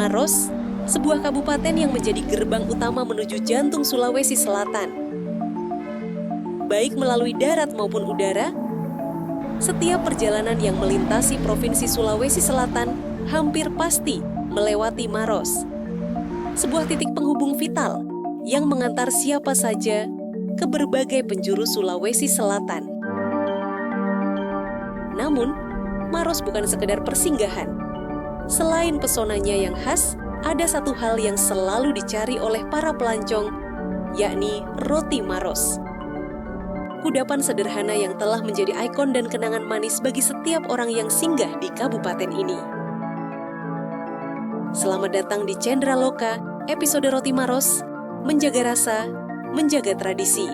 Maros, sebuah kabupaten yang menjadi gerbang utama menuju jantung Sulawesi Selatan. Baik melalui darat maupun udara, setiap perjalanan yang melintasi Provinsi Sulawesi Selatan hampir pasti melewati Maros. Sebuah titik penghubung vital yang mengantar siapa saja ke berbagai penjuru Sulawesi Selatan. Namun, Maros bukan sekedar persinggahan. Selain pesonanya yang khas, ada satu hal yang selalu dicari oleh para pelancong, yakni roti Maros. Kudapan sederhana yang telah menjadi ikon dan kenangan manis bagi setiap orang yang singgah di kabupaten ini. Selamat datang di Cendera Loka, episode Roti Maros, menjaga rasa, menjaga tradisi.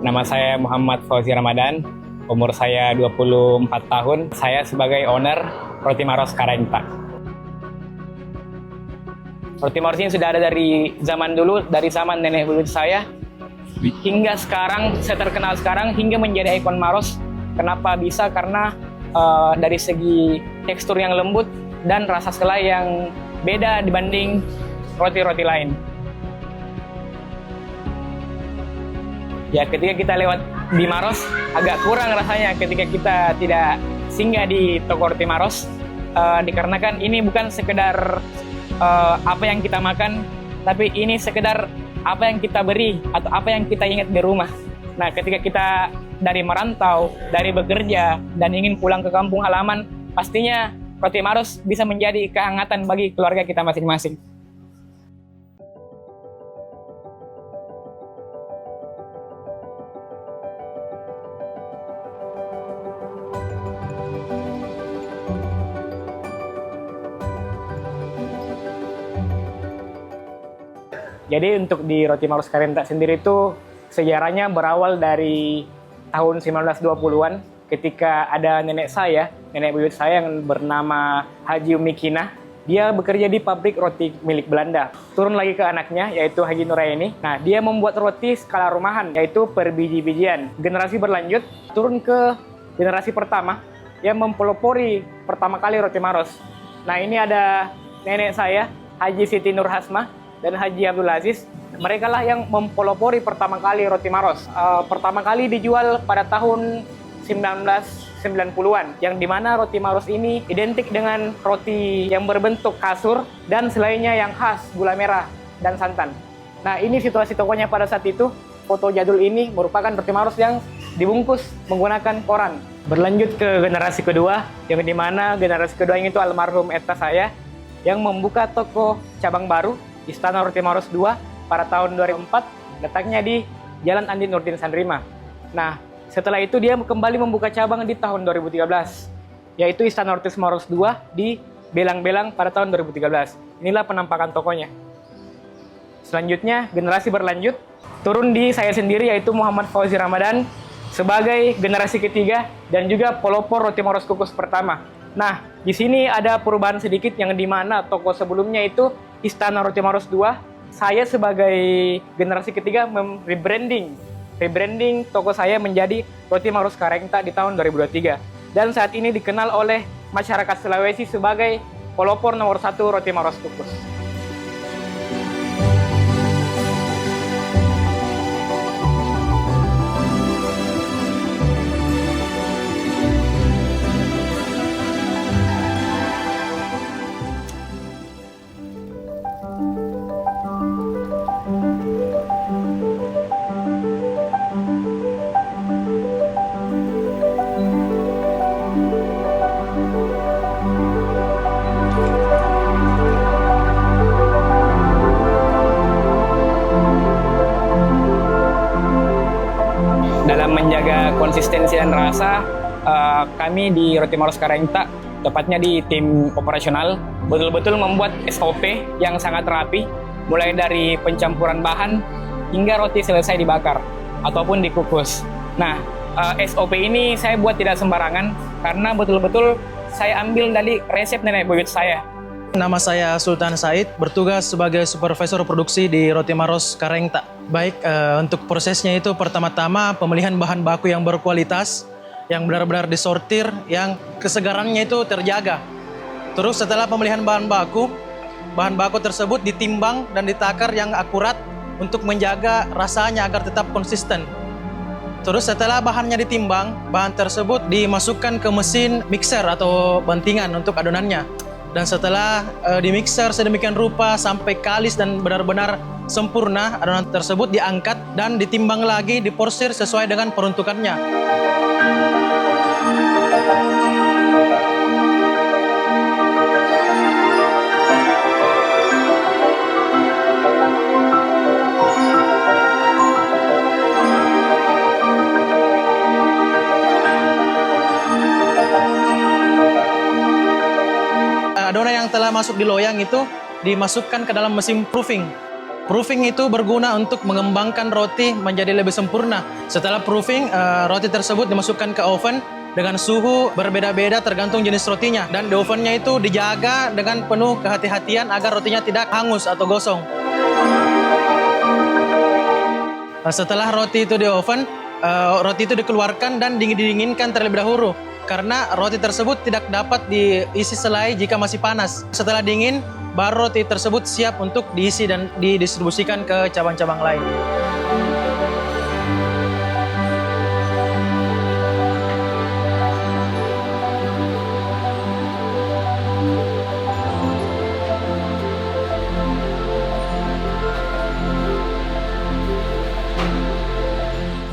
Nama saya Muhammad Fauzi Ramadan, umur saya 24 tahun. Saya sebagai owner Roti Maros Karengta. Roti Maros ini sudah ada dari zaman dulu, dari zaman nenek buyut saya. Hingga sekarang, saya terkenal sekarang, hingga menjadi ikon Maros. Kenapa bisa? Karena dari segi tekstur yang lembut dan rasa selai yang beda dibanding roti-roti lain. Ya, ketika kita lewat di Maros, agak kurang rasanya ketika kita tidak singgah di toko roti Maros, dikarenakan ini bukan sekedar apa yang kita makan, tapi ini sekedar apa yang kita beri atau apa yang kita ingat di rumah. Nah, ketika kita dari merantau, dari bekerja, dan ingin pulang ke kampung halaman, pastinya roti Maros bisa menjadi kehangatan bagi keluarga kita masing-masing. Jadi untuk di Roti Maros Karengta sendiri itu sejarahnya berawal dari tahun 1920-an ketika ada nenek buyut saya yang bernama Haji Umikina. Dia bekerja di pabrik roti milik Belanda. Turun lagi ke anaknya yaitu Haji Nuraini. Nah, dia membuat roti skala rumahan yaitu per biji-bijian. Generasi berlanjut turun ke generasi pertama yang mempelopori pertama kali Roti Maros. Nah, ini ada nenek saya Haji Siti Nur Hasmah dan Haji Abdul Aziz. Mereka lah yang mempelopori pertama kali Roti Maros. Pertama kali dijual pada tahun 1990-an, yang dimana Roti Maros ini identik dengan roti yang berbentuk kasur dan selainnya yang khas gula merah dan santan. Nah, ini situasi tokonya pada saat itu. Foto jadul ini merupakan Roti Maros yang dibungkus menggunakan koran. Berlanjut ke generasi kedua, yang dimana generasi kedua ini itu almarhum eta saya yang membuka toko cabang baru Istana Roti Maros 2 pada tahun 2004, letaknya di Jalan Andi Nurdin Sanrima. Nah, setelah itu dia kembali membuka cabang di tahun 2013, yaitu Istana Roti Maros 2 di Belang-Belang pada tahun 2013. Inilah penampakan tokonya. Selanjutnya, generasi berlanjut, turun di saya sendiri yaitu Muhammad Fauzi Ramadan sebagai generasi ketiga dan juga pelopor Roti Maros Kukus pertama. Nah, di sini ada perubahan sedikit yang dimana toko sebelumnya itu Istana Roti Maros 2, saya sebagai generasi ketiga rebranding toko saya menjadi Roti Maros Karengta di tahun 2023. Dan saat ini dikenal oleh masyarakat Sulawesi sebagai pelopor nomor 1 Roti Maros Kukus. Dalam menjaga konsistensi dan rasa, kami di Roti Maros Karengta, tepatnya di tim operasional, betul-betul membuat SOP yang sangat rapi, mulai dari pencampuran bahan hingga roti selesai dibakar ataupun dikukus. Nah, SOP ini saya buat tidak sembarangan, karena betul-betul saya ambil dari resep nenek buyut saya. Nama saya Sultan Said, bertugas sebagai supervisor produksi di Roti Maros Karengta. Baik, untuk prosesnya itu pertama-tama pemilihan bahan baku yang berkualitas, yang benar-benar disortir, yang kesegarannya itu terjaga. Terus setelah pemilihan bahan baku tersebut ditimbang dan ditakar yang akurat untuk menjaga rasanya agar tetap konsisten. Terus setelah bahannya ditimbang, bahan tersebut dimasukkan ke mesin mixer atau bantingan untuk adonannya. Dan setelah dimixer sedemikian rupa sampai kalis dan benar-benar sempurna, adonan tersebut diangkat dan ditimbang lagi, diporsir sesuai dengan peruntukannya. Adonan yang telah masuk di loyang itu dimasukkan ke dalam mesin proofing. Proofing itu berguna untuk mengembangkan roti menjadi lebih sempurna. Setelah proofing, roti tersebut dimasukkan ke oven dengan suhu berbeda-beda tergantung jenis rotinya. Dan di ovennya itu dijaga dengan penuh kehati-hatian agar rotinya tidak hangus atau gosong. Setelah roti itu di oven, roti itu dikeluarkan dan didinginkan terlebih dahulu. Karena roti tersebut tidak dapat diisi selai jika masih panas. Setelah dingin, baru roti tersebut siap untuk diisi dan didistribusikan ke cabang-cabang lain.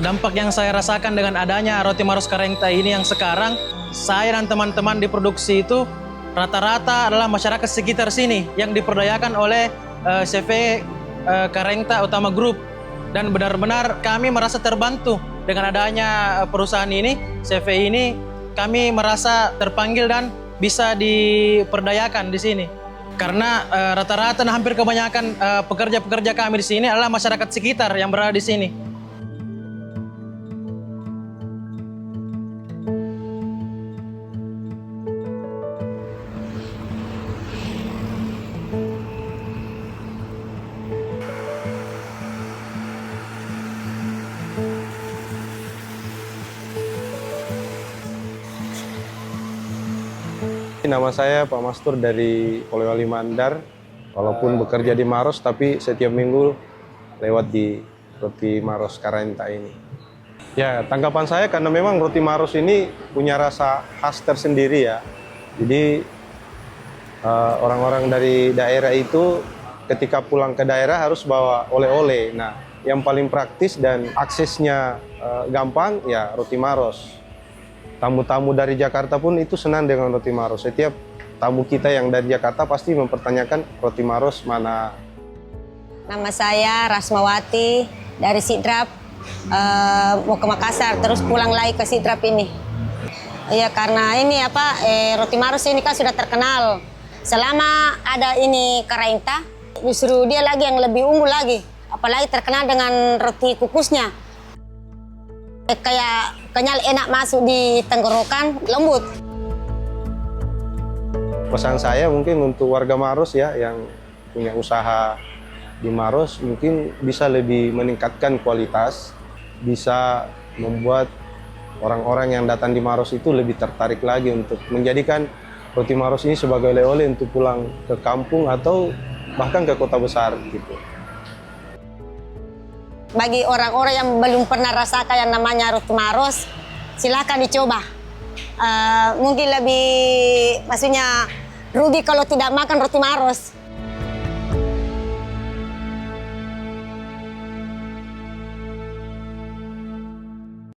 Dampak yang saya rasakan dengan adanya Roti Maros Karengta ini yang sekarang, saya dan teman-teman di produksi itu rata-rata adalah masyarakat sekitar sini yang diperdayakan oleh CV Karengta Utama Group. Dan benar-benar kami merasa terbantu dengan adanya perusahaan ini, CV ini, kami merasa terpanggil dan bisa diperdayakan di sini. Karena rata-rata dan hampir kebanyakan pekerja-pekerja kami di sini adalah masyarakat sekitar yang berada di sini. Nama saya Pak Mastur dari Polewali Mandar. Walaupun bekerja di Maros, tapi setiap minggu lewat di Roti Maros Karengta ini. Ya, tanggapan saya karena memang Roti Maros ini punya rasa khas tersendiri ya. Jadi orang-orang dari daerah itu ketika pulang ke daerah harus bawa oleh-oleh. Nah, yang paling praktis dan aksesnya gampang ya Roti Maros. Tamu-tamu dari Jakarta pun itu senang dengan Roti Maros. Setiap tamu kita yang dari Jakarta pasti mempertanyakan Roti Maros mana. Nama saya Rasmawati dari Sidrap, mau ke Makassar, terus pulang lagi ke Sidrap ini. Ya karena ini Roti Maros ini kan sudah terkenal. Selama ada ini Karengta, justru dia lagi yang lebih unggul lagi. Apalagi terkenal dengan roti kukusnya. Kayak kenyal, enak masuk di tenggorokan, lembut. Pesan saya mungkin untuk warga Maros ya yang punya usaha di Maros mungkin bisa lebih meningkatkan kualitas, bisa membuat orang-orang yang datang di Maros itu lebih tertarik lagi untuk menjadikan Roti Maros ini sebagai oleh-oleh untuk pulang ke kampung atau bahkan ke kota besar gitu. Bagi orang-orang yang belum pernah rasakan yang namanya Roti Maros, silakan dicoba. Mungkin lebih, maksudnya rugi kalau tidak makan Roti Maros.